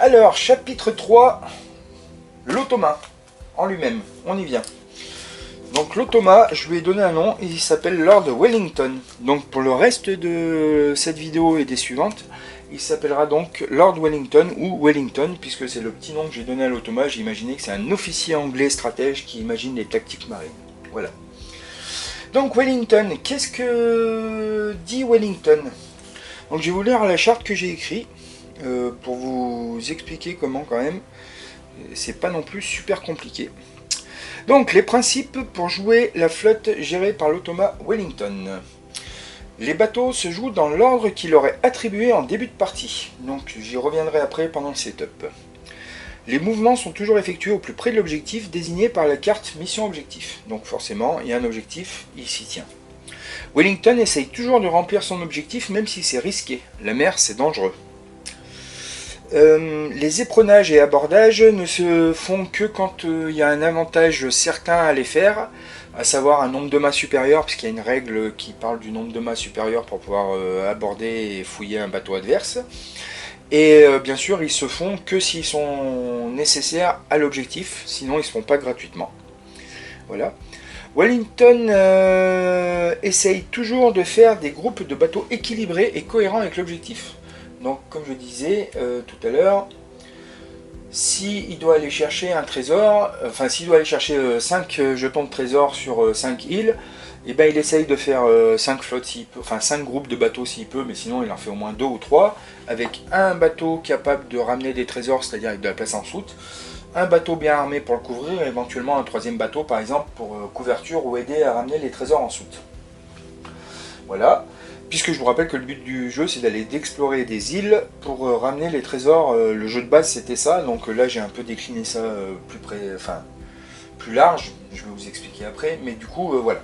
Alors, chapitre 3, l'automa en lui-même, on y vient. Donc l'automa, je lui ai donné un nom, il s'appelle Lord Wellington. Donc pour le reste de cette vidéo et des suivantes, il s'appellera donc Lord Wellington ou Wellington, puisque c'est le petit nom que j'ai donné à l'automa. J'ai imaginé que c'est un officier anglais stratège qui imagine les tactiques marines. Voilà. Donc Wellington, qu'est-ce que dit Wellington? Donc je vais vous lire la charte que j'ai écrite pour vous expliquer comment quand même. C'est pas non plus super compliqué. Donc les principes pour jouer la flotte gérée par l'automa Wellington. Les bateaux se jouent dans l'ordre qui leur est attribué en début de partie. Donc j'y reviendrai après pendant le setup. Les mouvements sont toujours effectués au plus près de l'objectif désigné par la carte mission objectif. Donc forcément, il y a un objectif, il s'y tient. Wellington essaye toujours de remplir son objectif même si c'est risqué. La mer, c'est dangereux. Les éperonnages et abordages ne se font que quand il y a un avantage certain à les faire, à savoir un nombre de mâts supérieur, puisqu'il y a une règle qui parle du nombre de mâts supérieur pour pouvoir aborder et fouiller un bateau adverse. Et bien sûr, ils se font que s'ils sont nécessaires à l'objectif, sinon ils ne se font pas gratuitement. Voilà. Wellington essaye toujours de faire des groupes de bateaux équilibrés et cohérents avec l'objectif. Donc, comme je disais tout à l'heure, s'il doit aller chercher un trésor, enfin s'il doit aller chercher 5 jetons de trésor sur 5 îles, et ben il essaye de faire 5 flottes s'il peut, enfin 5 groupes de bateaux s'il peut, mais sinon il en fait au moins 2 ou 3, avec un bateau capable de ramener des trésors, c'est-à-dire avec de la place en soute, un bateau bien armé pour le couvrir, et éventuellement un troisième bateau par exemple pour couverture ou aider à ramener les trésors en soute. Voilà. Puisque je vous rappelle que le but du jeu c'est d'aller d'explorer des îles pour ramener les trésors. Le jeu de base c'était ça, donc là j'ai un peu décliné ça plus large, je vais vous expliquer après, mais du coup voilà.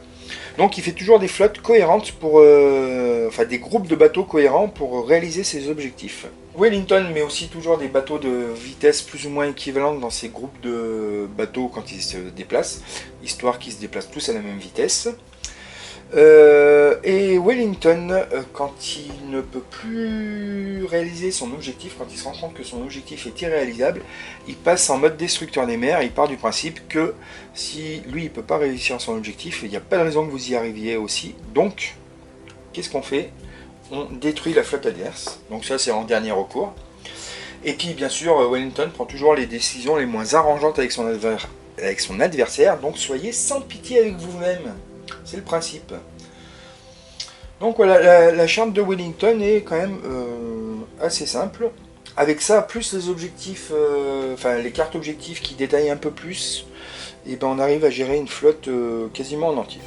Donc il fait toujours des flottes cohérentes pour, des groupes de bateaux cohérents pour réaliser ses objectifs. Wellington met aussi toujours des bateaux de vitesse plus ou moins équivalente dans ses groupes de bateaux quand ils se déplacent, histoire qu'ils se déplacent tous à la même vitesse. Et Wellington, quand il ne peut plus réaliser son objectif, quand il se rend compte que son objectif est irréalisable, il passe en mode destructeur des mers. Il part du principe que si lui il ne peut pas réussir son objectif, il n'y a pas de raison que vous y arriviez aussi. Donc, qu'est-ce qu'on fait? On détruit la flotte adverse. Donc ça c'est en dernier recours. Et puis bien sûr, Wellington prend toujours les décisions les moins arrangeantes avec son adversaire. Donc soyez sans pitié avec vous-même. C'est le principe. Donc voilà, la charte de Wellington est quand même assez simple. Avec ça, plus les objectifs, les cartes objectifs qui détaillent un peu plus, et ben on arrive à gérer une flotte quasiment en entier.